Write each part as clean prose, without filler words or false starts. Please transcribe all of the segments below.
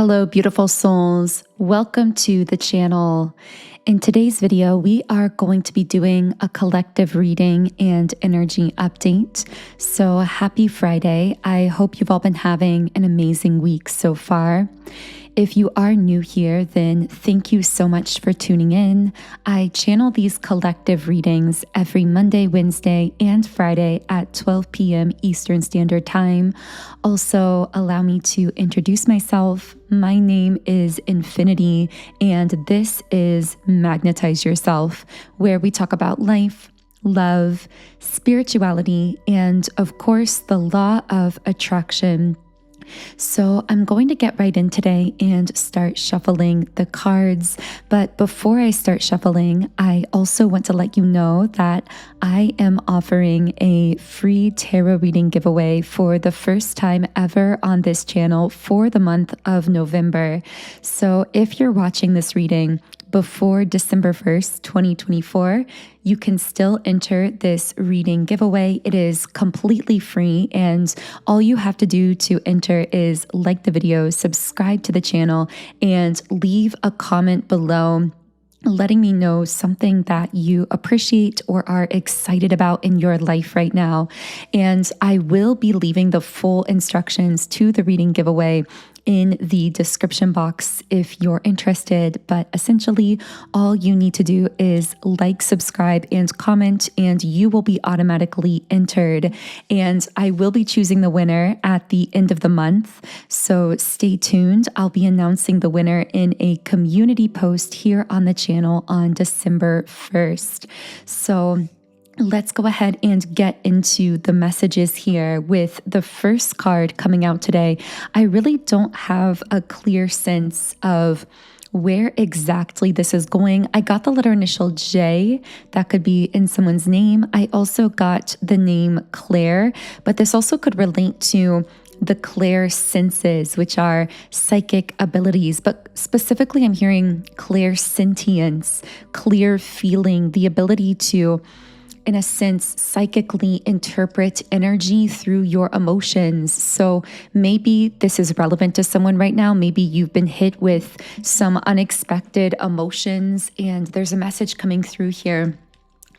Hello, beautiful souls. Welcome to the channel. In today's video, we are going to be doing a collective reading and energy update. So happy Friday. I hope you've all been having an amazing week so far. If you are new here, then thank you so much for tuning in. I channel these collective readings every Monday, Wednesday, and Friday at 12 p.m. Eastern Standard Time. Also, allow me to introduce myself. My name is Infinity, and this is Magnetize Yourself, where we talk about life, love, spirituality, and of course, the law of attraction. So I'm going to get right in today and start shuffling the cards. But before I start shuffling, I also want to let you know that I am offering a free tarot reading giveaway for the first time ever on this channel for the month of November. So if you're watching this reading before December 1st, 2024, you can still enter this reading giveaway. It is completely free, and all you have to do to enter is like the video, subscribe to the channel, and leave a comment below letting me know something that you appreciate or are excited about in your life right now. And I will be leaving the full instructions to the reading giveaway in the description box if you're interested. But essentially, all you need to do is like, subscribe, and comment, and you will be automatically entered. And I will be choosing the winner at the end of the month. So stay tuned. I'll be announcing the winner in a community post here on the channel on December 1st. So let's go ahead and get into the messages here with the first card coming out today. I really don't have a clear sense of where exactly this is going. I got the letter initial J. That could be in someone's name. I also got the name Claire, but this also could relate to the clair senses, which are psychic abilities, but specifically I'm hearing clairsentience, clear feeling, the ability to, in a sense, psychically interpret energy through your emotions. So maybe this is relevant to someone right now. Maybe you've been hit with some unexpected emotions, and there's a message coming through here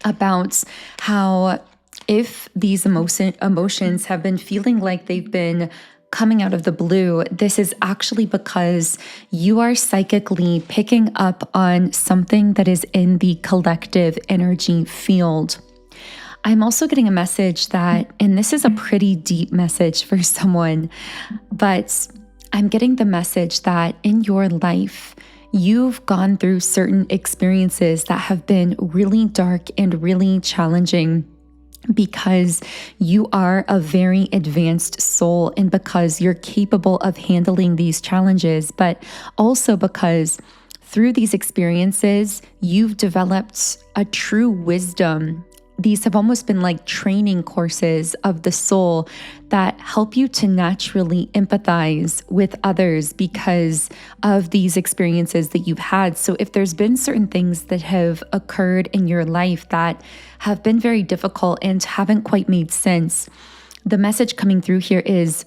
about how if these emotions have been feeling like they've been coming out of the blue, this is actually because you are psychically picking up on something that is in the collective energy field. I'm also getting a message that, and this is a pretty deep message for someone, but I'm getting the message that in your life, you've gone through certain experiences that have been really dark and really challenging because you are a very advanced soul and because you're capable of handling these challenges, but also because through these experiences, you've developed a true wisdom. These have almost been like training courses of the soul that help you to naturally empathize with others because of these experiences that you've had. So if there's been certain things that have occurred in your life that have been very difficult and haven't quite made sense, the message coming through here is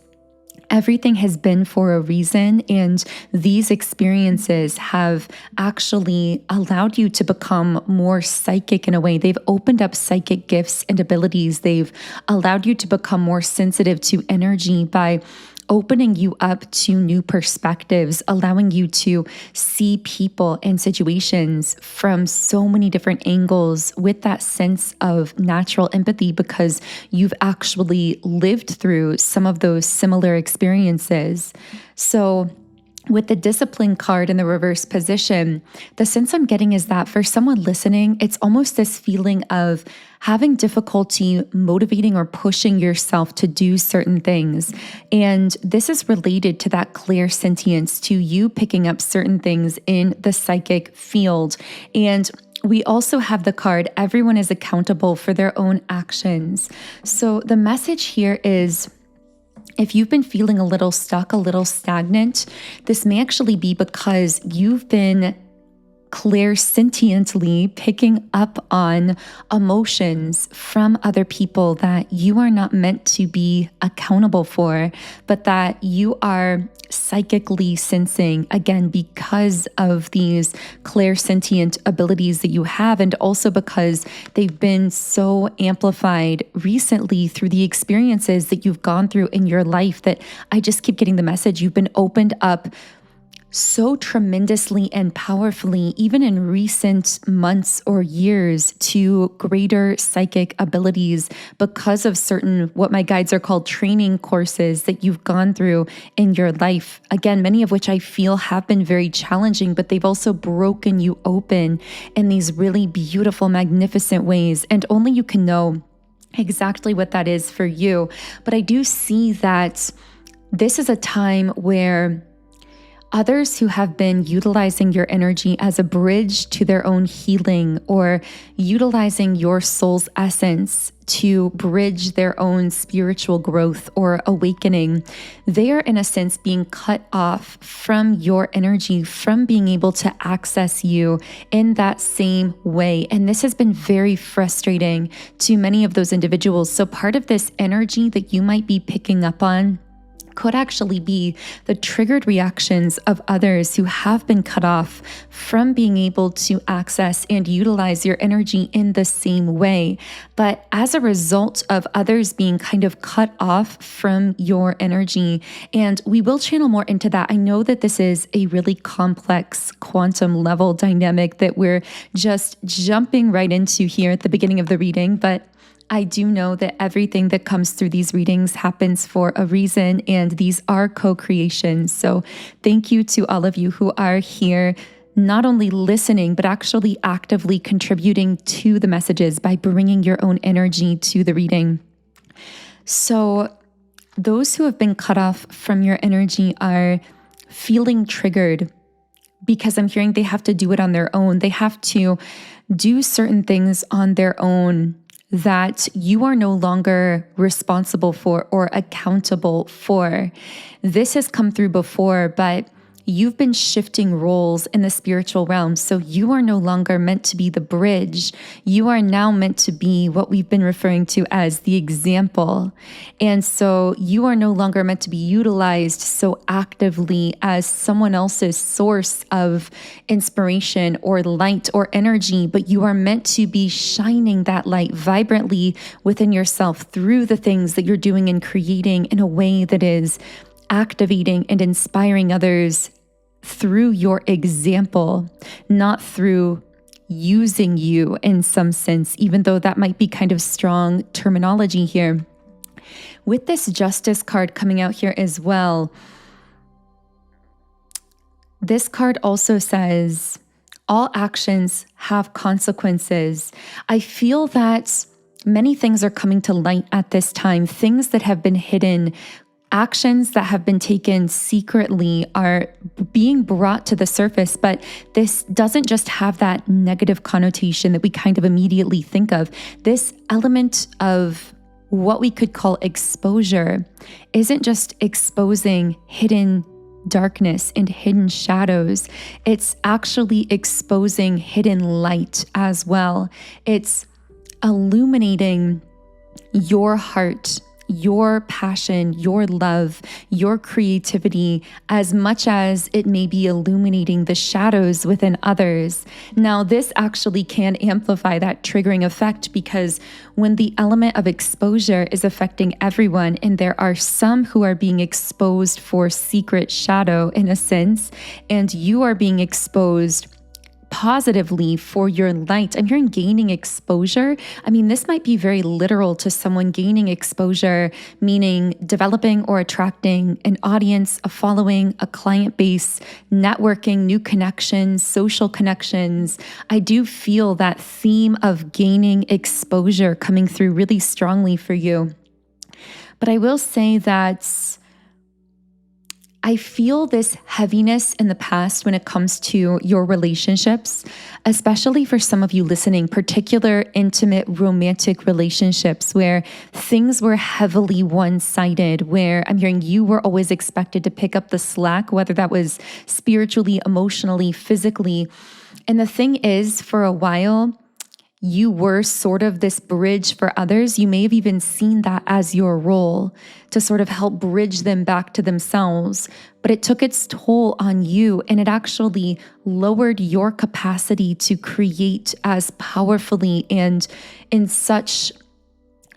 everything has been for a reason, and these experiences have actually allowed you to become more psychic in a way. They've opened up psychic gifts and abilities. They've allowed you to become more sensitive to energy by opening you up to new perspectives, allowing you to see people and situations from so many different angles with that sense of natural empathy because you've actually lived through some of those similar experiences. So with the discipline card in the reverse position, the sense I'm getting is that for someone listening, it's almost this feeling of having difficulty motivating or pushing yourself to do certain things. And this is related to that clairsentience, to you picking up certain things in the psychic field. And we also have the card, everyone is accountable for their own actions. So the message here is, if you've been feeling a little stuck, a little stagnant, this may actually be because you've been clairsentiently picking up on emotions from other people that you are not meant to be accountable for, but that you are psychically sensing, again, because of these clairsentient abilities that you have, and also because they've been so amplified recently through the experiences that you've gone through in your life, that I just keep getting the message. You've been opened up so tremendously and powerfully, even in recent months or years, to greater psychic abilities because of certain, what my guides are called, training courses that you've gone through in your life. Again, many of which I feel have been very challenging, but they've also broken you open in these really beautiful, magnificent ways. And only you can know exactly what that is for you. But I do see that this is a time where others who have been utilizing your energy as a bridge to their own healing, or utilizing your soul's essence to bridge their own spiritual growth or awakening, they are in a sense being cut off from your energy, from being able to access you in that same way. And this has been very frustrating to many of those individuals. So part of this energy that you might be picking up on could actually be the triggered reactions of others who have been cut off from being able to access and utilize your energy in the same way. But as a result of others being kind of cut off from your energy, and we will channel more into that. I know that this is a really complex quantum level dynamic that we're just jumping right into here at the beginning of the reading, but I do know that everything that comes through these readings happens for a reason, and these are co-creations. So thank you to all of you who are here, not only listening, but actually actively contributing to the messages by bringing your own energy to the reading. So those who have been cut off from your energy are feeling triggered because I'm hearing they have to do it on their own. They have to do certain things on their own that you are no longer responsible for or accountable for. This has come through before, but you've been shifting roles in the spiritual realm. So you are no longer meant to be the bridge. You are now meant to be what we've been referring to as the example. And so you are no longer meant to be utilized so actively as someone else's source of inspiration or light or energy, but you are meant to be shining that light vibrantly within yourself through the things that you're doing and creating in a way that is activating and inspiring others through your example, not through using you in some sense, even though that might be kind of strong terminology here. With this Justice card coming out here as well, this card also says, all actions have consequences. I feel that many things are coming to light at this time, things that have been hidden, actions that have been taken secretly are being brought to the surface, but this doesn't just have that negative connotation that we kind of immediately think of. This element of what we could call exposure isn't just exposing hidden darkness and hidden shadows. It's actually exposing hidden light as well. It's illuminating your heart, your passion, your love, your creativity, as much as it may be illuminating the shadows within others. Now, this actually can amplify that triggering effect, because when the element of exposure is affecting everyone, and there are some who are being exposed for secret shadow in a sense, and you are being exposed positively for your light. I'm hearing gaining exposure. I mean, this might be very literal to someone. Gaining exposure, meaning developing or attracting an audience, a following, a client base, networking, new connections, social connections. I do feel that theme of gaining exposure coming through really strongly for you. But I will say that I feel this heaviness in the past when it comes to your relationships, especially for some of you listening, particular intimate romantic relationships where things were heavily one-sided, where I'm hearing you were always expected to pick up the slack, whether that was spiritually, emotionally, physically. And the thing is, for a while, you were sort of this bridge for others. You may have even seen that as your role to sort of help bridge them back to themselves. But it took its toll on you, and it actually lowered your capacity to create as powerfully and in such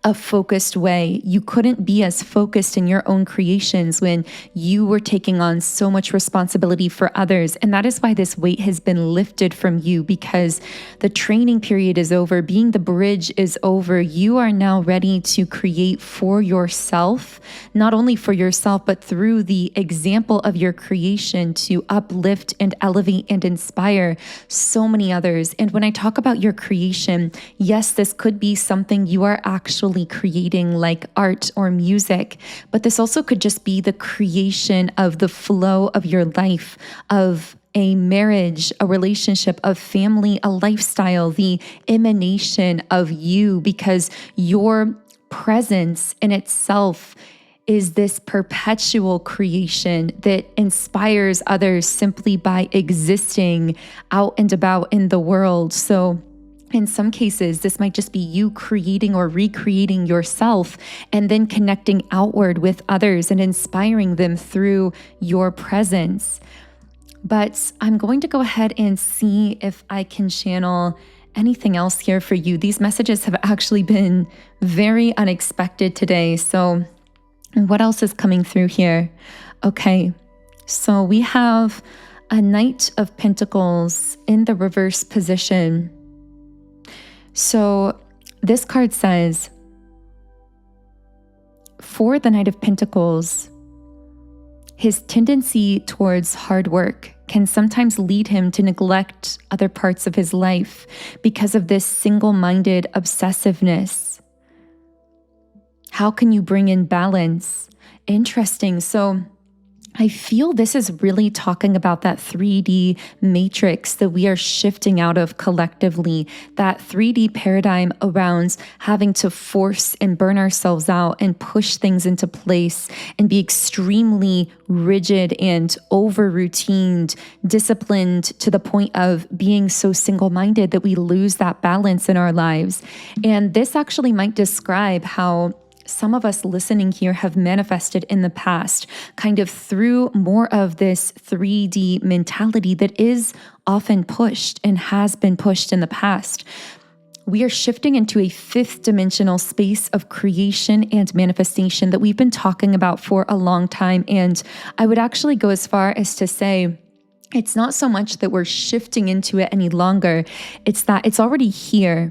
a focused way. You couldn't be as focused in your own creations when you were taking on so much responsibility for others. And that is why this weight has been lifted from you, because the training period is over. Being the bridge is over. You are now ready to create for yourself, not only for yourself, but through the example of your creation to uplift and elevate and inspire so many others. And when I talk about your creation, yes, this could be something you are actually creating, like art or music, but this also could just be the creation of the flow of your life, of a marriage, a relationship, of family, a lifestyle, the emanation of you, because your presence in itself is this perpetual creation that inspires others simply by existing out and about in the world. So in some cases, this might just be you creating or recreating yourself and then connecting outward with others and inspiring them through your presence. But I'm going to go ahead and see if I can channel anything else here for you. These messages have actually been very unexpected today. So what else is coming through here? Okay, so we have a Knight of Pentacles in the reverse position. So this card says, for the Knight of Pentacles, his tendency towards hard work can sometimes lead him to neglect other parts of his life because of this single-minded obsessiveness. How can you bring in balance? Interesting. So I feel this is really talking about that 3D matrix that we are shifting out of collectively, that 3D paradigm around having to force and burn ourselves out and push things into place and be extremely rigid and over-routined, disciplined to the point of being so single-minded that we lose that balance in our lives. And this actually might describe how some of us listening here have manifested in the past, kind of through more of this 3D mentality that is often pushed and has been pushed in the past. We are shifting into a fifth dimensional space of creation and manifestation that we've been talking about for a long time. And I would actually go as far as to say, it's not so much that we're shifting into it any longer, it's that it's already here.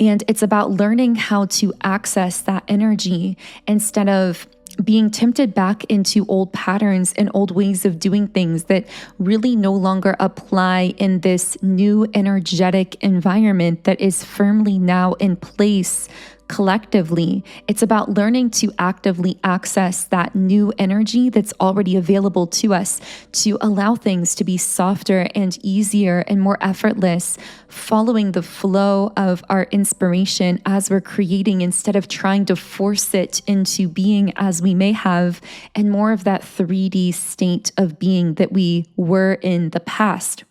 And it's about learning how to access that energy instead of being tempted back into old patterns and old ways of doing things that really no longer apply in this new energetic environment that is firmly now in place collectively. It's about learning to actively access that new energy that's already available to us, to allow things to be softer and easier and more effortless, following the flow of our inspiration as we're creating instead of trying to force it into being as we may have, and more of that 3D state of being that we were in the past.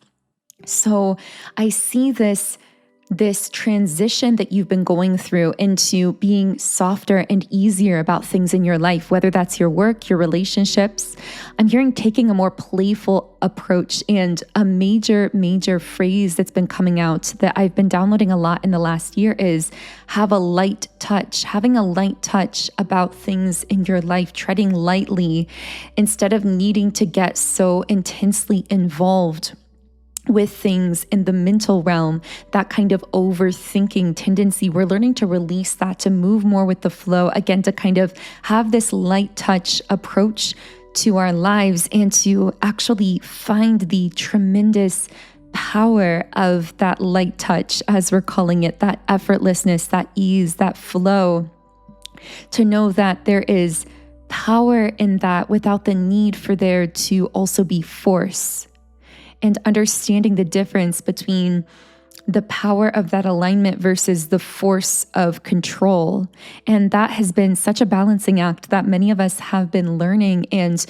So I see this transition that you've been going through into being softer and easier about things in your life, whether that's your work, your relationships. I'm hearing taking a more playful approach, and a major phrase that's been coming out that I've been downloading a lot in the last year is have a light touch, having a light touch about things in your life, treading lightly instead of needing to get so intensely involved with things in the mental realm, that kind of overthinking tendency. We're learning to release that, to move more with the flow, again, to kind of have this light touch approach to our lives and to actually find the tremendous power of that light touch, as we're calling it, that effortlessness, that ease, that flow, to know that there is power in that without the need for there to also be force. And understanding the difference between the power of that alignment versus the force of control. And that has been such a balancing act that many of us have been learning. And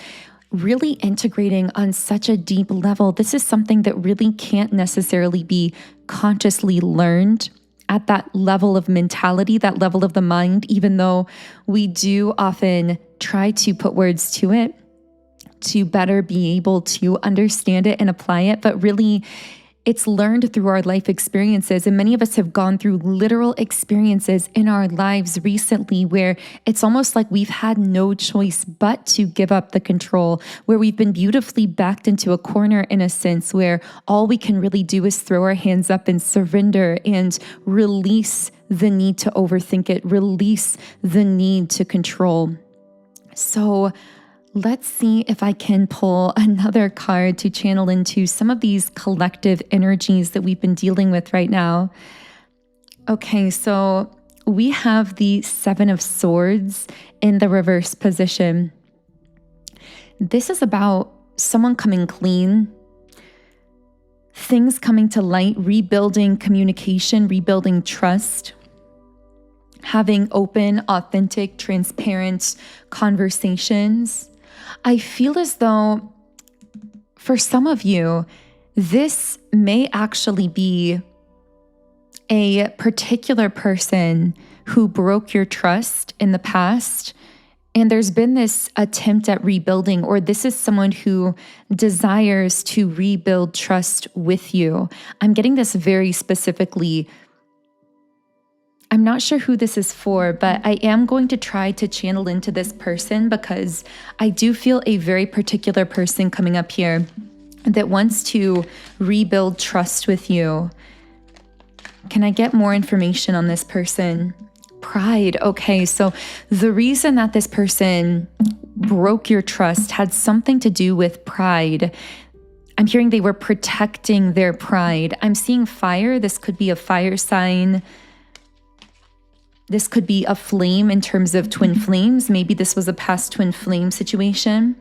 really integrating on such a deep level. This is something that really can't necessarily be consciously learned at that level of mentality, that level of the mind, even though we do often try to put words to it to better be able to understand it and apply it. But really, it's learned through our life experiences. And many of us have gone through literal experiences in our lives recently where it's almost like we've had no choice but to give up the control, where we've been beautifully backed into a corner in a sense, where all we can really do is throw our hands up and surrender and release the need to overthink it, release the need to control. So let's see if I can pull another card to channel into some of these collective energies that we've been dealing with right now. Okay, so we have the Seven of Swords in the reverse position. This is about someone coming clean, things coming to light, rebuilding communication, rebuilding trust, having open, authentic, transparent conversations. I feel as though for some of you, this may actually be a particular person who broke your trust in the past. And there's been this attempt at rebuilding, or this is someone who desires to rebuild trust with you. I'm getting this very specifically. I'm not sure who this is for, but I am going to try to channel into this person because I do feel a very particular person coming up here that wants to rebuild trust with you. Can I get more information on this person? Pride. Okay, so the reason that this person broke your trust had something to do with pride. I'm hearing they were protecting their pride. I'm seeing fire. This could be a fire sign. This could be a flame in terms of twin flames. Maybe this was a past twin flame situation.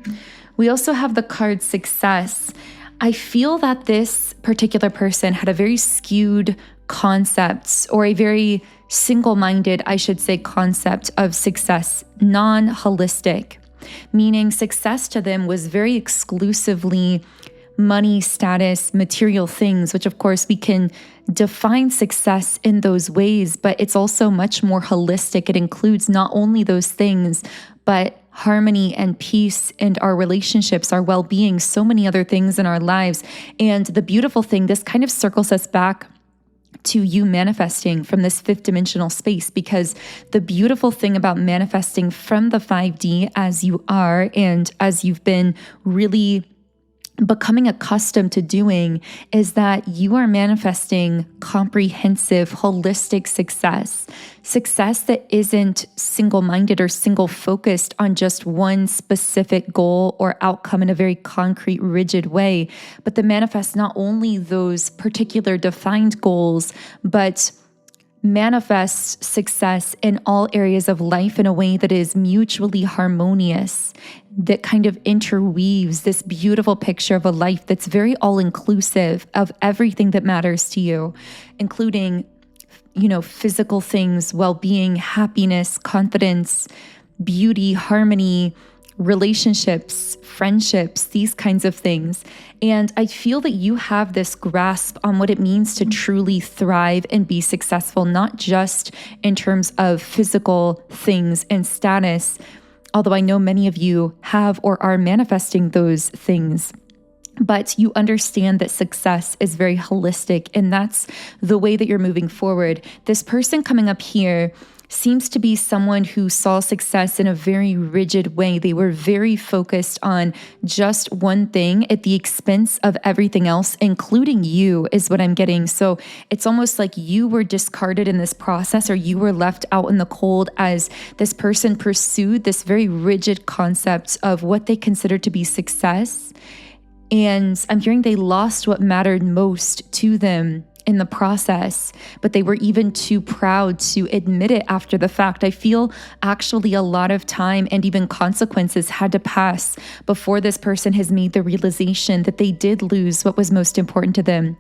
We also have the card success. I feel that this particular person had a very skewed concept, or a very single-minded, I should say, concept of success, non-holistic, meaning success to them was very exclusively money, status, material things, which of course we can define success in those ways, but it's also much more holistic. It includes not only those things, but harmony and peace and our relationships, our well-being, so many other things in our lives. And the beautiful thing, this kind of circles us back to you manifesting from this fifth dimensional space, because the beautiful thing about manifesting from the 5D as you are and as you've been really becoming accustomed to doing is that you are manifesting comprehensive, holistic success that isn't single-minded or single-focused on just one specific goal or outcome in a very concrete, rigid way, but that manifests not only those particular defined goals, but manifests success in all areas of life in a way that is mutually harmonious, that kind of interweaves this beautiful picture of a life that's very all-inclusive of everything that matters to you, including, physical things, well-being, happiness, confidence, beauty, harmony, relationships, friendships, these kinds of things. And I feel that you have this grasp on what it means to truly thrive and be successful, not just in terms of physical things and status, although I know many of you have or are manifesting those things. But you understand that success is very holistic, and that's the way that you're moving forward. This person coming up here seems to be someone who saw success in a very rigid way. They were very focused on just one thing at the expense of everything else, including you, is what I'm getting. So it's almost like you were discarded in this process, or you were left out in the cold as this person pursued this very rigid concept of what they considered to be success. And I'm hearing they lost what mattered most to them in the process, but they were even too proud to admit it after the fact. I feel actually a lot of time and even consequences had to pass before this person has made the realization that they did lose what was most important to them.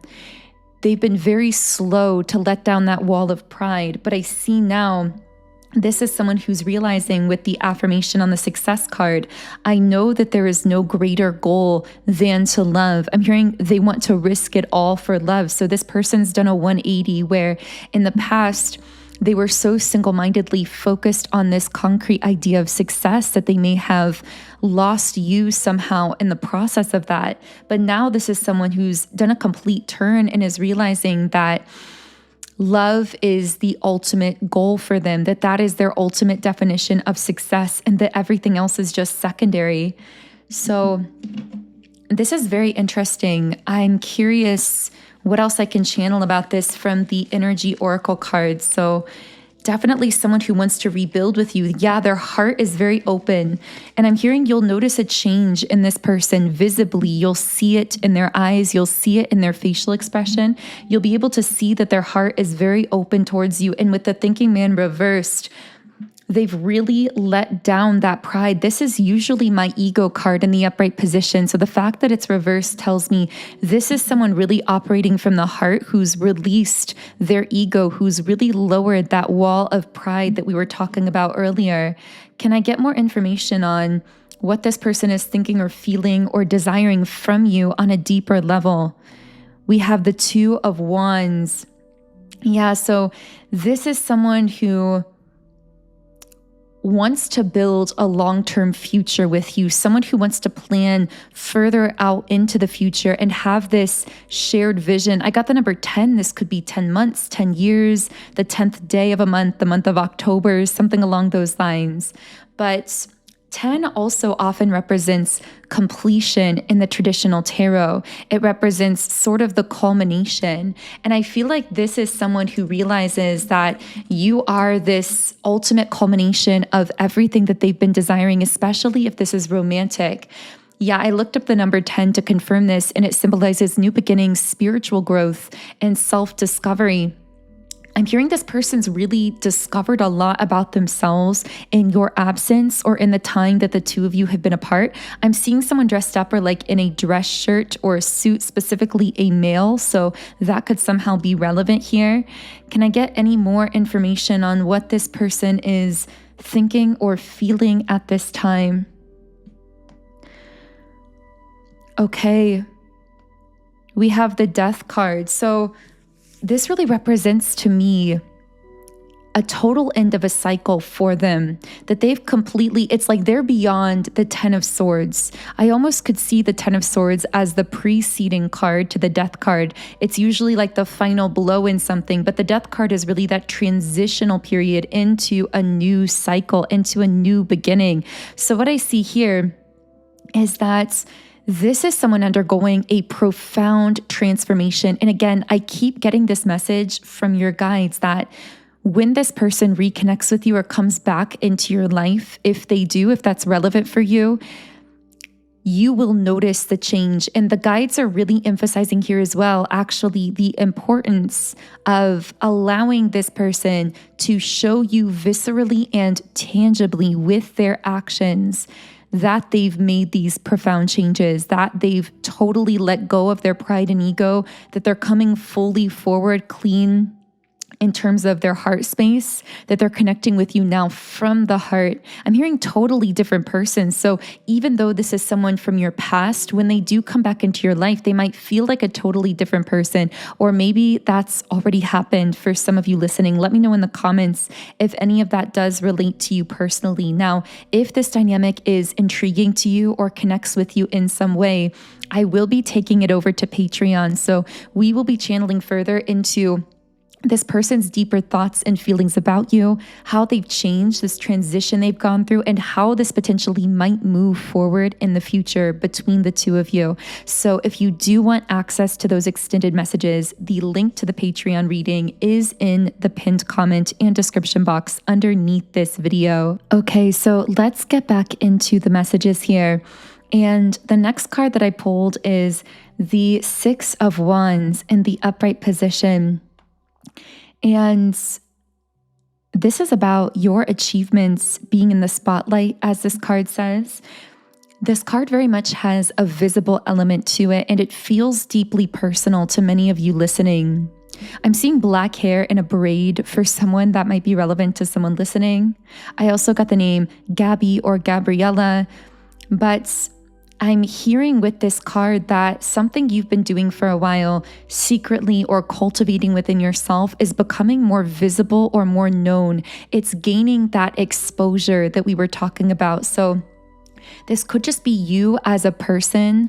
They've been very slow to let down that wall of pride, but I see now This is someone who's realizing with the affirmation on the success card, I know that there is no greater goal than to love. I'm hearing they want to risk it all for love. So this person's done a 180 where in the past, they were so single-mindedly focused on this concrete idea of success that they may have lost you somehow in the process of that. But now this is someone who's done a complete turn and is realizing that love is the ultimate goal for them, that is their ultimate definition of success, and that everything else is just secondary. So this is very interesting. I'm curious what else I can channel about this from the energy oracle cards. So definitely someone who wants to rebuild with you. Yeah, their heart is very open. And I'm hearing you'll notice a change in this person visibly. You'll see it in their eyes. You'll see it in their facial expression. You'll be able to see that their heart is very open towards you. And with the thinking man reversed, they've really let down that pride. This is usually my ego card in the upright position. So the fact that it's reversed tells me this is someone really operating from the heart who's released their ego, who's really lowered that wall of pride that we were talking about earlier. Can I get more information on what this person is thinking or feeling or desiring from you on a deeper level? We have the Two of Wands. Yeah, so this is someone who wants to build a long-term future with you, someone who wants to plan further out into the future and have this shared vision. I got the number 10. This could be 10 months, 10 years, the 10th day of a month, the month of October, something along those lines. But 10 also often represents completion in the traditional tarot. It represents sort of the culmination. And I feel like this is someone who realizes that you are this ultimate culmination of everything that they've been desiring, especially if this is romantic. Yeah, I looked up the number 10 to confirm this, and it symbolizes new beginnings, spiritual growth, and self-discovery. I'm hearing this person's really discovered a lot about themselves in your absence or in the time that the two of you have been apart. I'm seeing someone dressed up or like in a dress shirt or a suit, specifically a male. So that could somehow be relevant here. Can I get any more information on what this person is thinking or feeling at this time? Okay. We have the Death card. So this really represents to me a total end of a cycle for them, that they've completely, it's like they're beyond the 10 of Swords. I almost could see the 10 of Swords as the preceding card to the Death card. It's usually like the final blow in something, but the Death card is really that transitional period into a new cycle, into a new beginning. So what I see here is that this is someone undergoing a profound transformation. And again, I keep getting this message from your guides that when this person reconnects with you or comes back into your life, if they do, if that's relevant for you, you will notice the change. And the guides are really emphasizing here as well, actually, the importance of allowing this person to show you viscerally and tangibly with their actions that they've made these profound changes, that they've totally let go of their pride and ego, that they're coming fully forward, clean in terms of their heart space, that they're connecting with you now from the heart. I'm hearing totally different persons. So even though this is someone from your past, when they do come back into your life, they might feel like a totally different person, or maybe that's already happened for some of you listening. Let me know in the comments if any of that does relate to you personally. Now, if this dynamic is intriguing to you or connects with you in some way, I will be taking it over to Patreon. So we will be channeling further into this person's deeper thoughts and feelings about you, how they've changed, this transition they've gone through, and how this potentially might move forward in the future between the two of you. So if you do want access to those extended messages, the link to the Patreon reading is in the pinned comment and description box underneath this video. Okay, so let's get back into the messages here. And the next card that I pulled is the Six of Wands in the upright position. And this is about your achievements being in the spotlight, as this card says. This card very much has a visible element to it, and it feels deeply personal to many of you listening. I'm seeing black hair in a braid for someone that might be relevant to someone listening. I also got the name Gabby or Gabriella, but I'm hearing with this card that something you've been doing for a while, secretly or cultivating within yourself, is becoming more visible or more known. It's gaining that exposure that we were talking about. So this could just be you as a person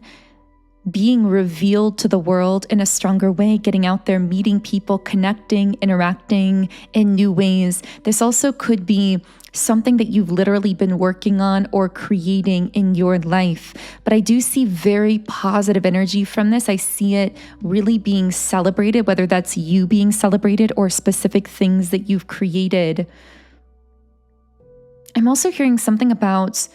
being revealed to the world in a stronger way, getting out there, meeting people, connecting, interacting in new ways. This also could be something that you've literally been working on or creating in your life. But I do see very positive energy from this. I see it really being celebrated, whether that's you being celebrated or specific things that you've created. I'm also hearing something about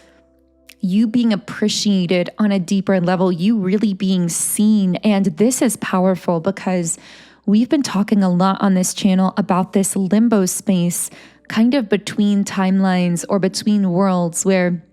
you being appreciated on a deeper level, you really being seen. And this is powerful because we've been talking a lot on this channel about this limbo space, kind of between timelines or between worlds, where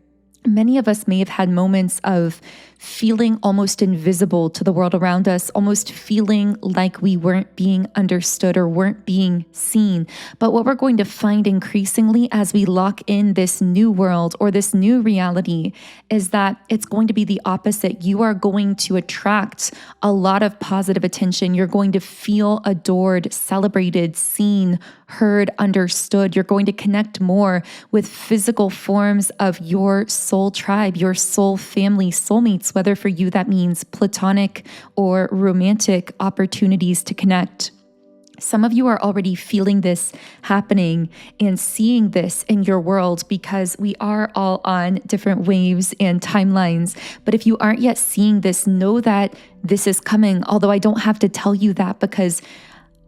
many of us may have had moments of feeling almost invisible to the world around us, almost feeling like we weren't being understood or weren't being seen. But what we're going to find increasingly as we lock in this new world or this new reality is that it's going to be the opposite. You are going to attract a lot of positive attention. You're going to feel adored, celebrated, seen, heard, understood. You're going to connect more with physical forms of your soul tribe, your soul family, soulmates, whether for you that means platonic or romantic opportunities to connect. Some of you are already feeling this happening and seeing this in your world because we are all on different waves and timelines. But if you aren't yet seeing this, know that this is coming, although I don't have to tell you that because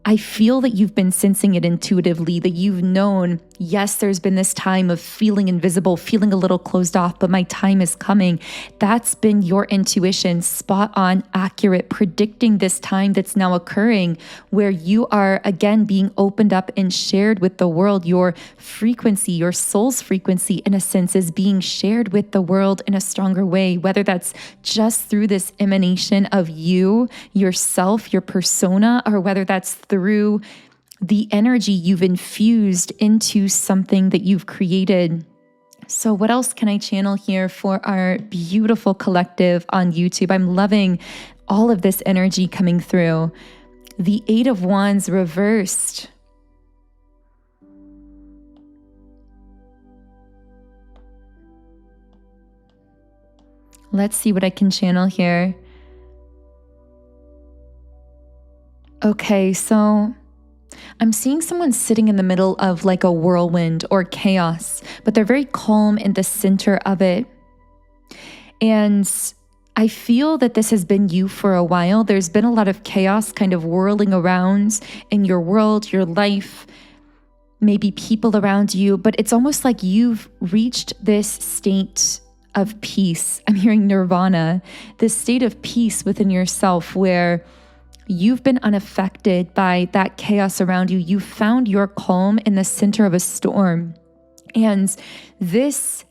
I feel that you've been sensing it intuitively, that you've known, yes, there's been this time of feeling invisible, feeling a little closed off, but my time is coming. That's been your intuition, spot on, accurate, predicting this time that's now occurring, where you are again being opened up and shared with the world. Your frequency, your soul's frequency, in a sense, is being shared with the world in a stronger way, whether that's just through this emanation of you, yourself, your persona, or whether that's through the energy you've infused into something that you've created. So what else can I channel here for our beautiful collective on YouTube? I'm loving all of this energy coming through. The Eight of Wands reversed. Let's see what I can channel here. Okay, so I'm seeing someone sitting in the middle of like a whirlwind or chaos, but they're very calm in the center of it. And I feel that this has been you for a while. There's been a lot of chaos kind of whirling around in your world, your life, maybe people around you, but it's almost like you've reached this state of peace. I'm hearing nirvana, this state of peace within yourself where you've been unaffected by that chaos around you. You found your calm in the center of a storm. And it's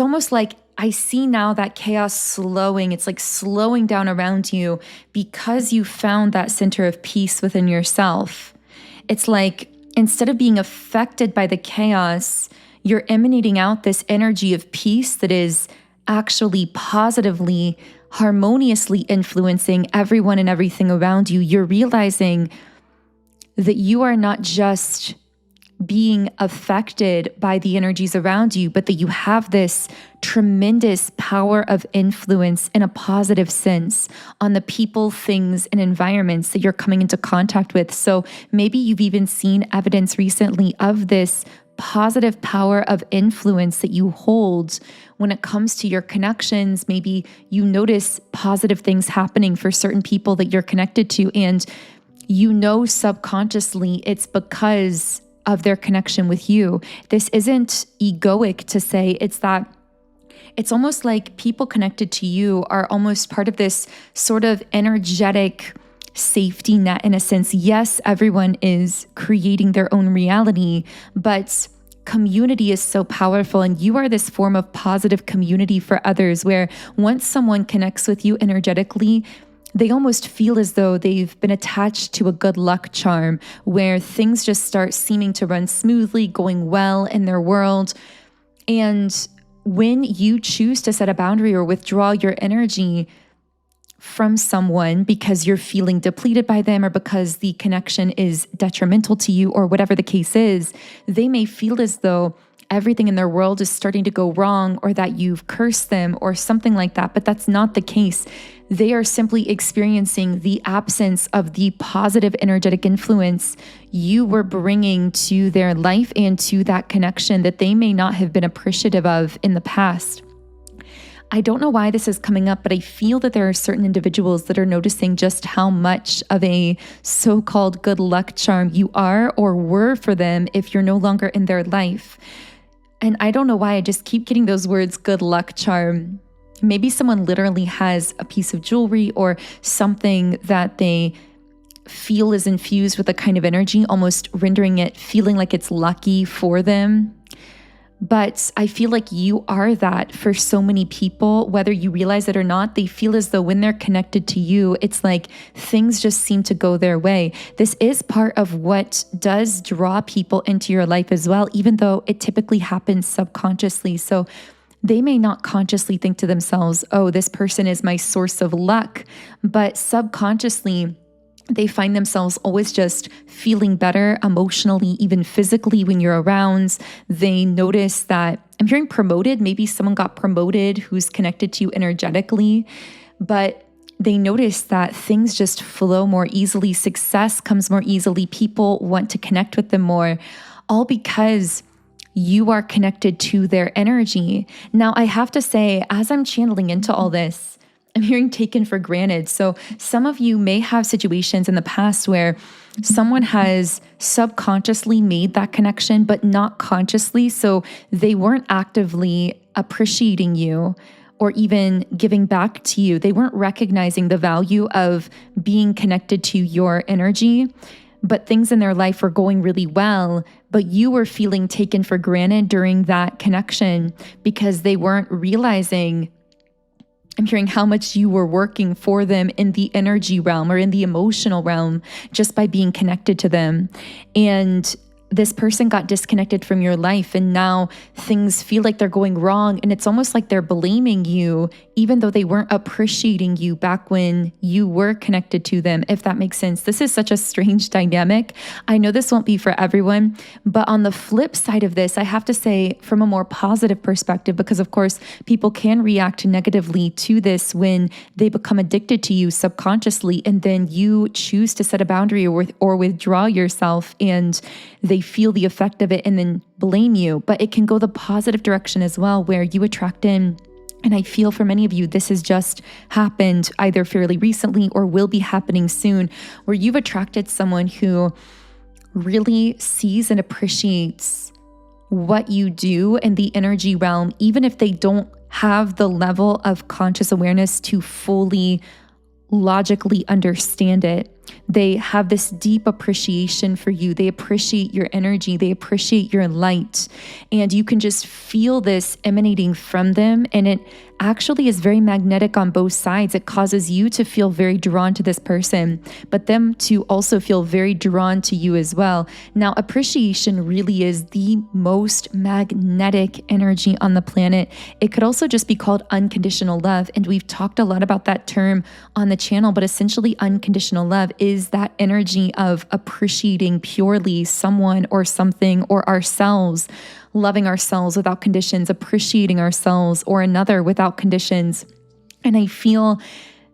almost like I see now that chaos slowing. It's like slowing down around you because you found that center of peace within yourself. It's like instead of being affected by the chaos, you're emanating out this energy of peace that is actually positively, harmoniously influencing everyone and everything around you. You're realizing that you are not just being affected by the energies around you, but that you have this tremendous power of influence in a positive sense on the people, things, and environments that you're coming into contact with. So maybe you've even seen evidence recently of this positive power of influence that you hold when it comes to your connections. Maybe you notice positive things happening for certain people that you're connected to, and you know subconsciously it's because of their connection with you. This isn't egoic to say, it's that it's almost like people connected to you are almost part of this sort of energetic safety net in a sense. Yes, everyone is creating their own reality, but community is so powerful, and you are this form of positive community for others where once someone connects with you energetically, they almost feel as though they've been attached to a good luck charm where things just start seeming to run smoothly, going well in their world. And when you choose to set a boundary or withdraw your energy from someone because you're feeling depleted by them or because the connection is detrimental to you or whatever the case is, they may feel as though everything in their world is starting to go wrong or that you've cursed them or something like that. But that's not the case. They are simply experiencing the absence of the positive energetic influence you were bringing to their life and to that connection that they may not have been appreciative of in the past. I don't know why this is coming up, but I feel that there are certain individuals that are noticing just how much of a so-called good luck charm you are or were for them if you're no longer in their life. And I don't know why I just keep getting those words, good luck charm. Maybe someone literally has a piece of jewelry or something that they feel is infused with a kind of energy, almost rendering it feeling like it's lucky for them. But I feel like you are that for so many people, whether you realize it or not. They feel as though when they're connected to you, it's like things just seem to go their way. This is part of what does draw people into your life as well, even though it typically happens subconsciously. So they may not consciously think to themselves, oh, this person is my source of luck, but subconsciously, they find themselves always just feeling better emotionally, even physically when you're around. They notice that I'm hearing promoted. Maybe someone got promoted who's connected to you energetically, but they notice that things just flow more easily. Success comes more easily. People want to connect with them more, all because you are connected to their energy. Now, I have to say, as I'm channeling into all this, I'm hearing taken for granted. So some of you may have situations in the past where someone has subconsciously made that connection, but not consciously. So they weren't actively appreciating you or even giving back to you. They weren't recognizing the value of being connected to your energy, but things in their life were going really well, but you were feeling taken for granted during that connection because they weren't realizing, I'm hearing how much you were working for them in the energy realm or in the emotional realm just by being connected to them. And this person got disconnected from your life and now things feel like they're going wrong. And it's almost like they're blaming you, even though they weren't appreciating you back when you were connected to them, if that makes sense. This is such a strange dynamic. I know this won't be for everyone, but on the flip side of this, I have to say from a more positive perspective, because of course people can react negatively to this when they become addicted to you subconsciously, and then you choose to set a boundary or withdraw yourself and they feel the effect of it and then blame you. But it can go the positive direction as well, where you attract in, and I feel for many of you, this has just happened either fairly recently or will be happening soon, where you've attracted someone who really sees and appreciates what you do in the energy realm, even if they don't have the level of conscious awareness to fully logically understand it. They have this deep appreciation for you. They appreciate your energy. They appreciate your light. And you can just feel this emanating from them. And it actually is very magnetic on both sides. It causes you to feel very drawn to this person, but them to also feel very drawn to you as well. Now, appreciation really is the most magnetic energy on the planet. It could also just be called unconditional love. And we've talked a lot about that term on the channel, but essentially unconditional love is that energy of appreciating purely someone or something or ourselves, loving ourselves without conditions, appreciating ourselves or another without conditions. And I feel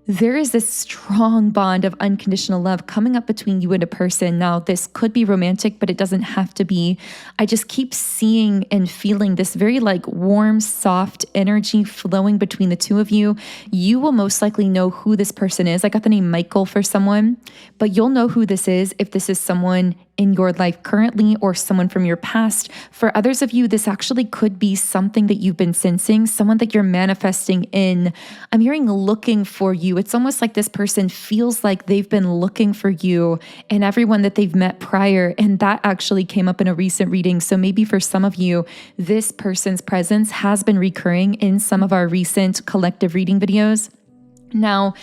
there is this strong bond of unconditional love coming up between you and a person. Now, this could be romantic, but it doesn't have to be. I just keep seeing and feeling this very like warm, soft energy flowing between the two of you. You will most likely know who this person is. I got the name Michael for someone, but you'll know who this is if this is someone in your life currently or someone from your past. For others of you, this actually could be something that you've been sensing, someone that you're manifesting in. I'm hearing looking for you. It's almost like this person feels like they've been looking for you and everyone that they've met prior. And that actually came up in a recent reading. So maybe for some of you, this person's presence has been recurring in some of our recent collective reading videos. Now,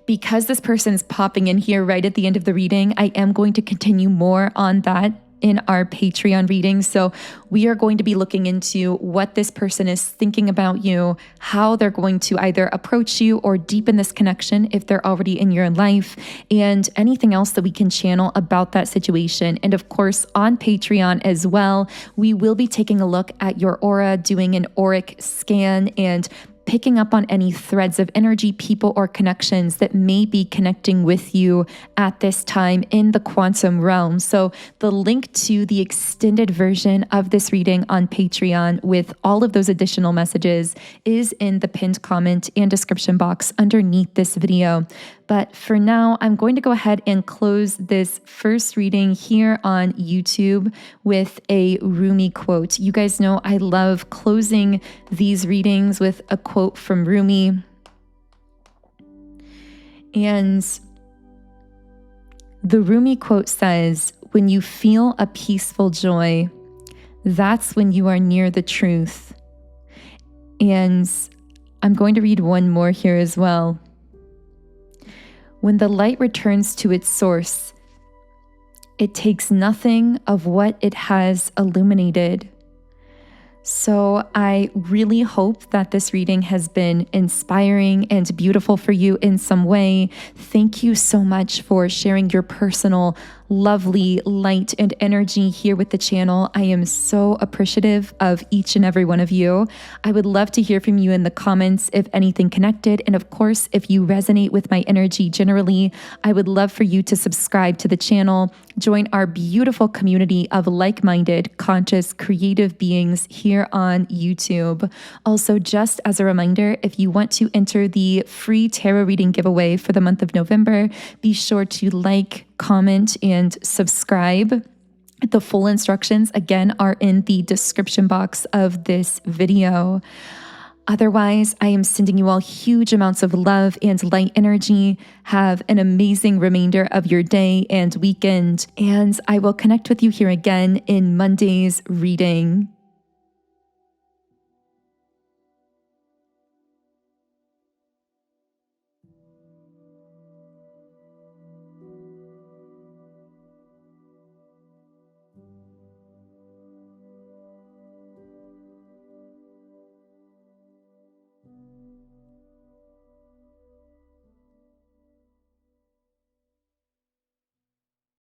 because this person's popping in here right at the end of the reading, I am going to continue more on that in our Patreon reading. So we are going to be looking into what this person is thinking about you, how they're going to either approach you or deepen this connection if they're already in your life, and anything else that we can channel about that situation. And of course, on Patreon as well, we will be taking a look at your aura, doing an auric scan, and picking up on any threads of energy, people, or connections that may be connecting with you at this time in the quantum realm. So the link to the extended version of this reading on Patreon with all of those additional messages is in the pinned comment and description box underneath this video. But for now, I'm going to go ahead and close this first reading here on YouTube with a Rumi quote. You guys know I love closing these readings with a quote from Rumi. And the Rumi quote says, "When you feel a peaceful joy, that's when you are near the truth." And I'm going to read one more here as well. "When the light returns to its source, it takes nothing of what it has illuminated." So I really hope that this reading has been inspiring and beautiful for you in some way. Thank you so much for sharing your personal, lovely light and energy here with the channel. I am so appreciative of each and every one of you. I would love to hear from you in the comments if anything connected. And of course, if you resonate with my energy generally, I would love for you to subscribe to the channel, join our beautiful community of like-minded, conscious, creative beings here on YouTube. Also, just as a reminder, if you want to enter the free tarot reading giveaway for the month of November, be sure to like, comment, and subscribe. The full instructions, again, are in the description box of this video. Otherwise, I am sending you all huge amounts of love and light energy. Have an amazing remainder of your day and weekend, and I will connect with you here again in Monday's reading.